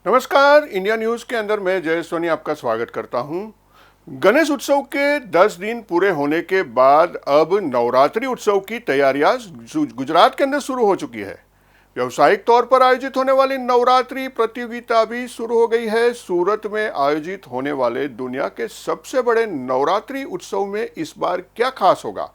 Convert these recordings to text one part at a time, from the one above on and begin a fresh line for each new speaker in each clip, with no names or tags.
नमस्कार, India news के अंदर मैं जय सोनी आपका स्वागत करता हूं। गणेश उत्सव के 10 दिन पूरे होने के बाद अब नवरात्रि उत्सव की तैयारियां गुजरात के अंदर शुरू हो चुकी है। व्यावसायिक तौर पर आयोजित होने वाली नवरात्रि प्रतियोगिता भी शुरू हो गई है। सूरत में आयोजित होने वाले दुनिया के सबसे बड़े नवरात्रि उत्सव में इस बार क्या खास होगा,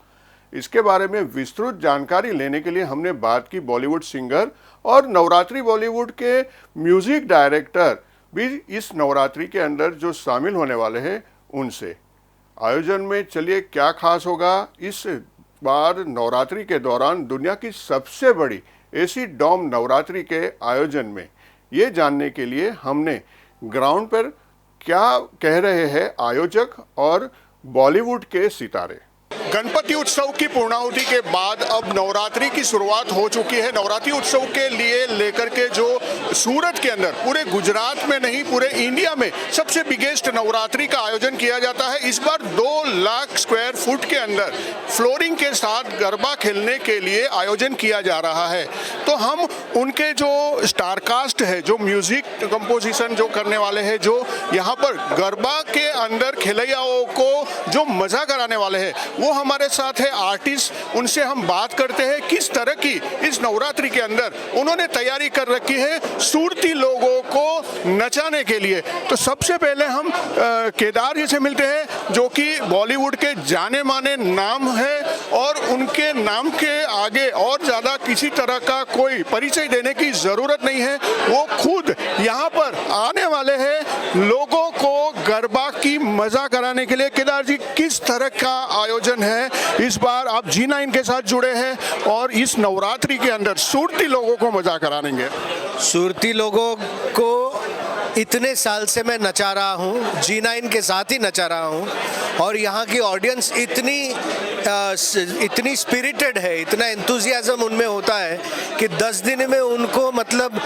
इसके बारे में विस्तृत जानकारी लेने के लिए हमने बात की बॉलीवुड सिंगर और नवरात्रि बॉलीवुड के म्यूजिक डायरेक्टर भी इस नवरात्रि के अंदर जो शामिल होने वाले हैं उनसे। आयोजन में चलिए क्या खास होगा इस बार नवरात्रि के दौरान दुनिया की सबसे बड़ी एसी डोम नवरात्रि के आयोजन में, ये जानने के लिए हमने ग्राउंड पर क्या कह रहे हैं आयोजक और बॉलीवुड के सितारे। गणपति उत्सव की पूर्णाहुति के बाद अब नवरात्रि की शुरुआत हो चुकी है। नवरात्रि उत्सव के लिए लेकर के जो सूरत के अंदर पूरे गुजरात में नहीं पूरे इंडिया में सबसे बिगेस्ट नवरात्रि का आयोजन किया जाता है। इस बार 2 लाख स्क्वायर फुट के अंदर फ्लोरिंग के साथ गरबा खेलने के लिए आयोजन किया जा रहा है। तो हम उनके जो स्टारकास्ट है, जो म्यूजिक कंपोजिशन जो करने वाले हैं, जो यहाँ पर गरबा के अंदर खिलैयाओं को जो मजा कराने वाले हैं, वो हमारे साथ है आर्टिस्ट। उनसे हम बात करते हैं किस तरह की इस नवरात्रि के अंदर उन्होंने तैयारी कर रखी है सूरती लोगों को नचाने के लिए। तो सबसे पहले हम केदार जी से मिलते हैं, जो कि बॉलीवुड के जाने माने नाम है और उनके नाम के आगे और ज़्यादा किसी तरह का कोई परिचय देने की ज़रूरत नहीं है। वो खुद यहाँ पर आने वाले हैं लोगों को गरबा की मजा कराने के लिए। केदार जी, किस तरह का आयोजन है इस बार? आप G9 के साथ जुड़े हैं और इस नवरात्रि के अंदर सूरती लोगों को मजा कराएंगे।
सूरती लोगों को इतने साल से मैं नचा रहा हूँ, G9 के साथ ही नचा रहा हूँ, और यहाँ की ऑडियंस इतनी स्पिरिटेड है, इतना एंथुजियाज्म उनमें होता है कि 10 दिन में उनको मतलब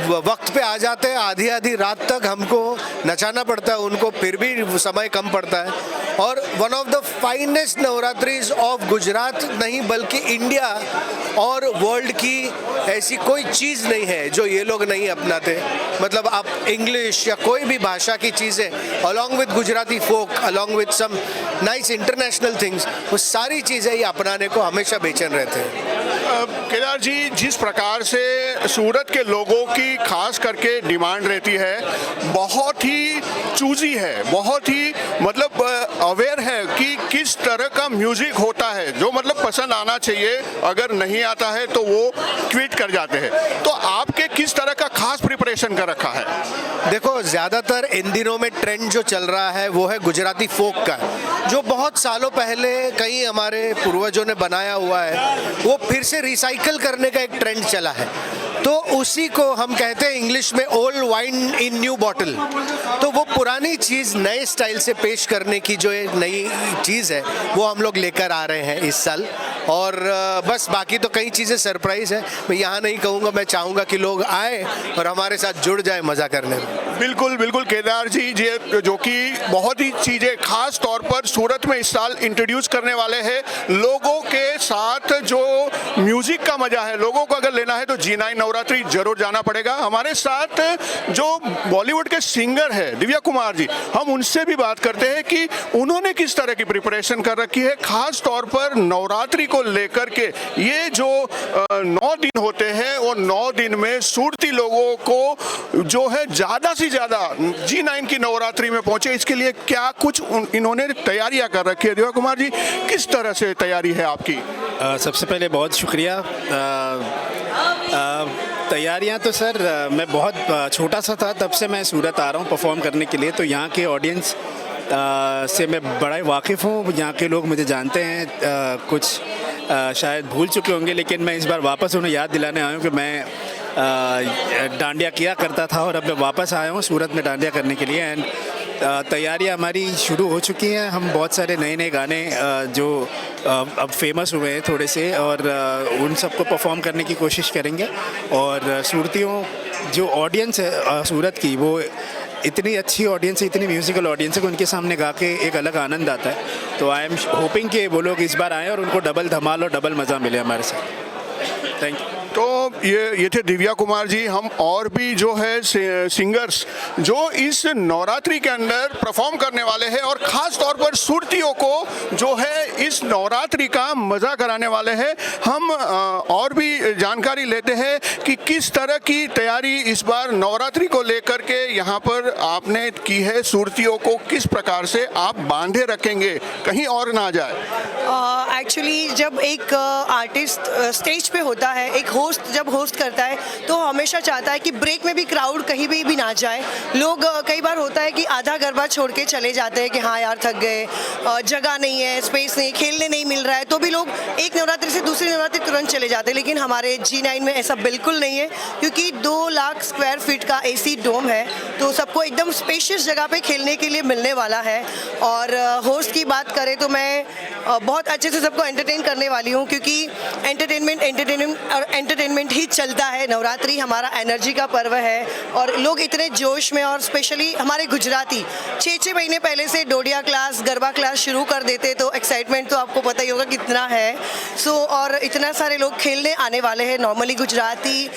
वक्त पे आ जाते हैं। आधी आधी रात तक हमको नचाना पड़ता है उनको, फिर भी समय कम पड़ता है। और one of the finest Navratris of Gujarat नहीं बल्कि इंडिया और वर्ल्ड की ऐसी कोई चीज़ नहीं है जो ये लोग नहीं अपनाते। मतलब आप इंग्लिश या कोई भी भाषा की चीज़ें along with Gujarati folk, along with some nice international things, वो सारी चीज़ें ये अपनाने को हमेशा बेचैन रहते हैं।
केदार जी, जिस प्रकार से सूरत के लोगों की खास करके डिमांड रहती है, बहुत ही चूजी है, बहुत ही मतलब अवेयर है कि किस तरह का म्यूजिक होता है, जो मतलब पसंद आना चाहिए, अगर नहीं आता है तो वो ट्वीट कर जाते हैं। तो आपके किस तरह का खास प्रिपरेशन कर रखा है?
देखो, ज़्यादातर इन दिनों में ट्रेंड जो चल रहा है वो है गुजराती फोक का, जो बहुत सालों पहले कई हमारे पूर्वजों ने बनाया हुआ है। वो फिर से रिसाइकल करने का एक ट्रेंड चला है, तो उसी को हम कहते हैं इंग्लिश में old wine in new bottle. तो वो पुरानी चीज़ नए स्टाइल से पेश करने की जो एक नई चीज़ है वो हम लोग लेकर आ रहे हैं इस साल। और बस बाकी तो कई चीज़ें सरप्राइज़ है, मैं यहाँ नहीं कहूँगा। मैं चाहूँगा कि लोग आए और हमारे साथ जुड़ जाए मज़ा करने में।
बिल्कुल बिल्कुल केदार जी, जो कि बहुत ही चीज़ें खास तौर पर सूरत में इस साल इंट्रोड्यूस करने वाले हैं। लोगों के साथ जो म्यूजिक का मजा है, लोगों को अगर लेना है तो G9 नवरात्रि जरूर जाना पड़ेगा। हमारे साथ जो बॉलीवुड के सिंगर है दिव्या कुमार जी, हम उनसे भी बात करते हैं कि उन्होंने किस तरह की प्रिपरेशन कर रखी है खास तौर पर नवरात्रि को लेकर के। ये जो 9 दिन होते हैं, वो 9 दिन में सूरती लोगों को जो है ज़्यादा से ज़्यादा G9 की नवरात्रि में पहुंचे, इसके लिए क्या कुछ इन्होंने तैयारियां कर रखी है? दिव्या कुमार जी, किस तरह से तैयारी है आपकी?
सबसे पहले बहुत शुक्रिया। तैयारियां तो सर, मैं बहुत छोटा सा था तब से मैं सूरत आ रहा हूं परफॉर्म करने के लिए, तो यहाँ के ऑडियंस से मैं बड़ा ही वाकिफ़ हूँ। यहाँ के लोग मुझे जानते हैं, कुछ शायद भूल चुके होंगे, लेकिन मैं इस बार वापस उन्हें याद दिलाने आया हूँ कि मैं डांडिया किया करता था और अब मैं वापस आया हूँ सूरत में डांडिया करने के लिए। एंड तैयारियां हमारी शुरू हो चुकी हैं। हम बहुत सारे नए नए गाने जो अब फेमस हुए हैं थोड़े से, और उन सबको परफॉर्म करने की कोशिश करेंगे। और सूरतियों जो ऑडियंस है सूरत की, वो इतनी अच्छी ऑडियंस है, इतनी म्यूज़िकल ऑडियंस है कि उनके सामने गा के एक अलग आनंद आता है। तो आई एम होपिंग कि वो लोग इस बार आएँ और उनको डबल धमाल और डबल मज़ा मिले हमारे साथ। Thank you.
तो ये थे दिव्या कुमार जी। हम और भी जो है सिंगर्स जो इस नवरात्रि के अंदर परफॉर्म करने वाले हैं और ख़ास तौर पर सुरतियों को जो है इस नवरात्रि का मज़ा कराने वाले हैं। हम और भी जानकारी लेते हैं कि किस तरह की तैयारी इस बार नवरात्रि को लेकर के यहाँ पर आपने की है। सुरतियों को किस प्रकार से आप बांधे रखेंगे कहीं और ना जाए।
एक्चुअली जब एक आर्टिस्ट स्टेज पे होता है, एक होस्ट जब होस्ट करता है तो हमेशा चाहता है कि ब्रेक में भी क्राउड कहीं भी ना जाए। लोग कई बार होता है कि आधा गरबा छोड़ के चले जाते हैं कि हाँ यार थक गए, जगह नहीं है, स्पेस नहीं, खेलने नहीं मिल रहा है, तो भी लोग एक नवरात्रि से दूसरी नवरात्रि तुरंत चले जाते हैं। लेकिन हमारे G9 में ऐसा बिल्कुल नहीं है, क्योंकि 2 लाख स्क्वायर फीट का AC डोम है, तो सबको एकदम स्पेशियस जगह पे खेलने के लिए मिलने वाला है। और होस्ट की बात करें तो मैं बहुत अच्छे से सबको एंटरटेन करने वाली हूँ, क्योंकि एंटरटेनमेंट ही चलता है। नवरात्रि हमारा एनर्जी का पर्व है और लोग इतने जोश में, और स्पेशली हमारे गुजराती 6 महीने पहले से डोडिया क्लास, गरबा क्लास शुरू कर देते, तो एक्साइटमेंट तो आपको पता ही होगा कितना है। और इतना सारे लोग खेलने आने वाले हैं। नॉर्मली गुजराती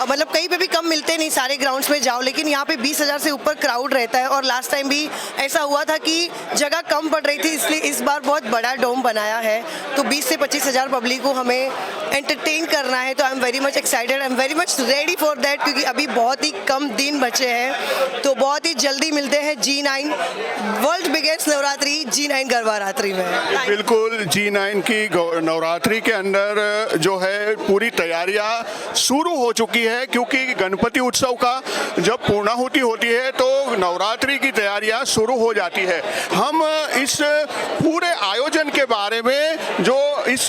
मतलब कहीं पे भी कम मिलते नहीं, सारे ग्राउंड्स में जाओ, लेकिन यहाँ पे 20,000 से ऊपर क्राउड रहता है। और लास्ट टाइम भी ऐसा हुआ था कि जगह कम पड़ रही थी, इसलिए इस बार बहुत बड़ा डोम बनाया है, तो 20 से 25,000 पब्लिक को हमें एंटरटेन करना है। तो I am very much excited, I am very much ready for that, क्योंकि अभी बहुत ही कम दिन बचे हैं। तो बहुत ही जल्दी मिलते हैं G9 world biggest Navratri, G9 garba रात्रि में।
बिल्कुल, G9 की नवरात्रि के अंदर जो है पूरी तैयारियां शुरू हो चुकी है, क्योंकि गणपति उत्सव का जब पूर्णाहुति होती है तो नवरात्रि की तैयारियां शुरू हो जाती है। हम इस पूरे आयोजन के बारे में, जो इस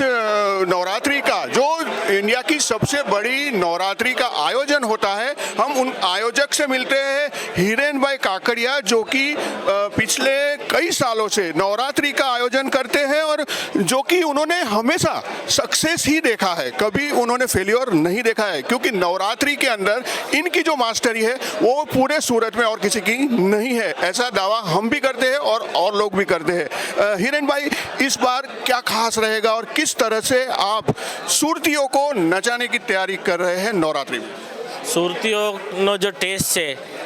नवरात्रि का, जो इंडिया की सबसे बड़ी नवरात्रि का आयोजन होता है, हम उन आयोजक से मिलते हैं, हिरेन भाई काकड़िया, जो कि पिछले कई सालों से नवरात्रि का आयोजन करते हैं और जो कि उन्होंने हमेशा सक्सेस ही देखा है, कभी उन्होंने फेलियर नहीं देखा है, क्योंकि नवरात्रि के अंदर इनकी जो मास्टरी है वो पूरे सूरत में और किसी की नहीं है। ऐसा दावा हम भी करते हैं और लोग भी करते हैं। हिरेन भाई, इस बार क्या खास रहेगा और किस तरह से आप सुरतियों को नचाने की तैयारी कर रहे हैं नवरात्रि में?
सुरतियों नो जो टेस्ट है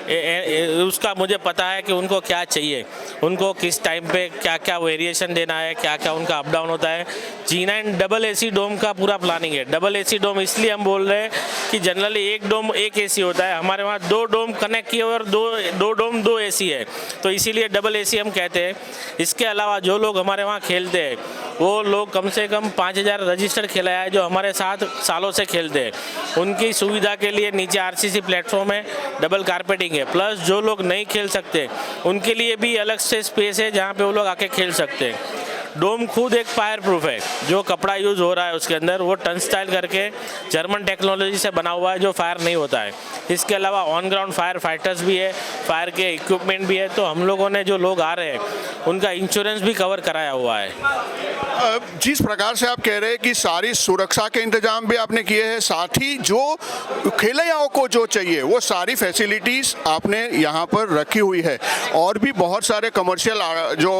उसका मुझे पता है कि उनको क्या चाहिए, उनको किस टाइम पे क्या क्या वेरिएशन देना है, क्या क्या उनका अप डाउन होता है। G9 डबल AC डोम का पूरा प्लानिंग है। डबल AC डोम इसलिए हम बोल रहे हैं कि जनरली एक डोम एक AC होता है, हमारे वहाँ 2 डोम कनेक्ट किए और दो डोम 2 AC है, तो इसीलिए डबल AC हम कहते हैं। इसके अलावा जो लोग हमारे वहाँ खेलते हैं वो लोग कम से कम 5,000 रजिस्टर्ड खिलाया है जो हमारे साथ सालों से खेलते हैं। उनकी सुविधा के लिए नीचे RCC प्लेटफॉर्म है, डबल कारपेटिंग है, प्लस जो लोग नहीं खेल सकते उनके लिए भी अलग से स्पेस है जहाँ पे वो लोग आके खेल सकते हैं। डोम खुद एक फायर प्रूफ है, जो कपड़ा यूज़ हो रहा है उसके अंदर वो टन स्टाइल करके जर्मन टेक्नोलॉजी से बना हुआ है, जो फायर नहीं होता है। इसके अलावा ऑन ग्राउंड फायर फाइटर्स भी है, फायर के इक्विपमेंट भी है, तो हम लोगों ने जो लोग आ रहे हैं उनका इंश्योरेंस भी कवर कराया हुआ है।
जिस प्रकार से आप कह रहे हैं कि सारी सुरक्षा के इंतजाम भी आपने किए हैं, साथ ही जो खिलाड़ियों को जो चाहिए वो सारी फैसिलिटीज़ आपने यहाँ पर रखी हुई है। और भी बहुत सारे कमर्शियल जो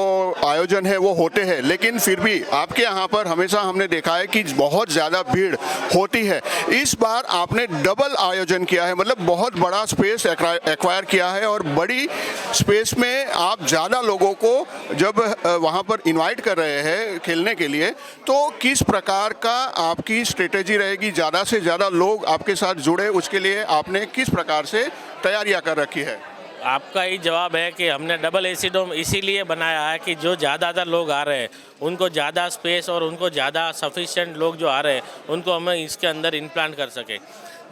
आयोजन है वो होते हैं, लेकिन फिर भी आपके यहाँ पर हमेशा हमने देखा है कि बहुत ज़्यादा भीड़ होती है। इस बार आपने डबल आयोजन किया है, मतलब बहुत बड़ा स्पेस एक्वायर किया है और बड़ी स्पेस में आप ज़्यादा लोगों को जब वहाँ पर इनवाइट कर रहे हैं खेलने के लिए, तो किस प्रकार का आपकी स्ट्रेटेजी रहेगी? ज़्यादा से ज़्यादा लोग आपके साथ जुड़े, उसके लिए आपने किस प्रकार से तैयारियां कर रखी है?
आपका ही जवाब है कि हमने डबल AC डोम इसीलिए बनाया है कि जो ज़्यादातर लोग आ रहे हैं उनको ज़्यादा स्पेस और उनको ज़्यादा सफिशिएंट लोग जो आ रहे हैं उनको हमें इसके अंदर इम्प्लांट कर सके।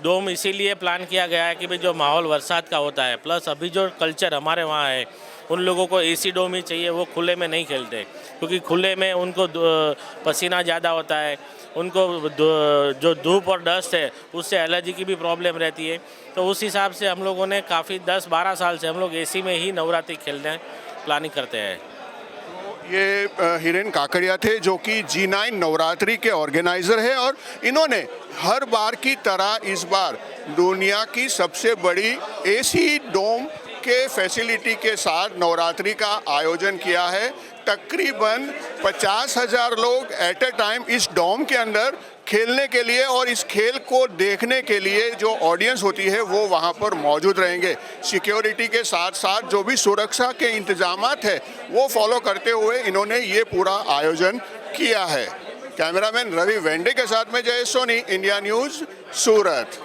डोम इसीलिए प्लान किया गया है कि भाई जो माहौल बरसात का होता है, प्लस अभी जो कल्चर हमारे वहाँ है, उन लोगों को AC डोम ही चाहिए, वो खुले में नहीं खेलते, क्योंकि खुले में उनको पसीना ज़्यादा होता है, उनको जो धूप और डस्ट है उससे एलर्जी की भी प्रॉब्लम रहती है। तो उस हिसाब से हम लोगों ने काफ़ी 10-12 साल से हम लोग AC में ही नवरात्रि खेलने प्लानिंग करते हैं।
ये हिरेन काकड़िया थे जो कि G9 नवरात्रि के ऑर्गेनाइज़र है और इन्होंने हर बार की तरह इस बार दुनिया की सबसे बड़ी AC डोम के फैसिलिटी के साथ नवरात्रि का आयोजन किया है। तकरीबन 50,000 लोग एट ए टाइम इस डोम के अंदर खेलने के लिए और इस खेल को देखने के लिए जो ऑडियंस होती है वो वहाँ पर मौजूद रहेंगे। सिक्योरिटी के साथ साथ जो भी सुरक्षा के इंतजामात है वो फॉलो करते हुए इन्होंने ये पूरा आयोजन किया है। कैमरामैन रवि वेंडे के साथ में जय सोनी, इंडिया न्यूज़, सूरत।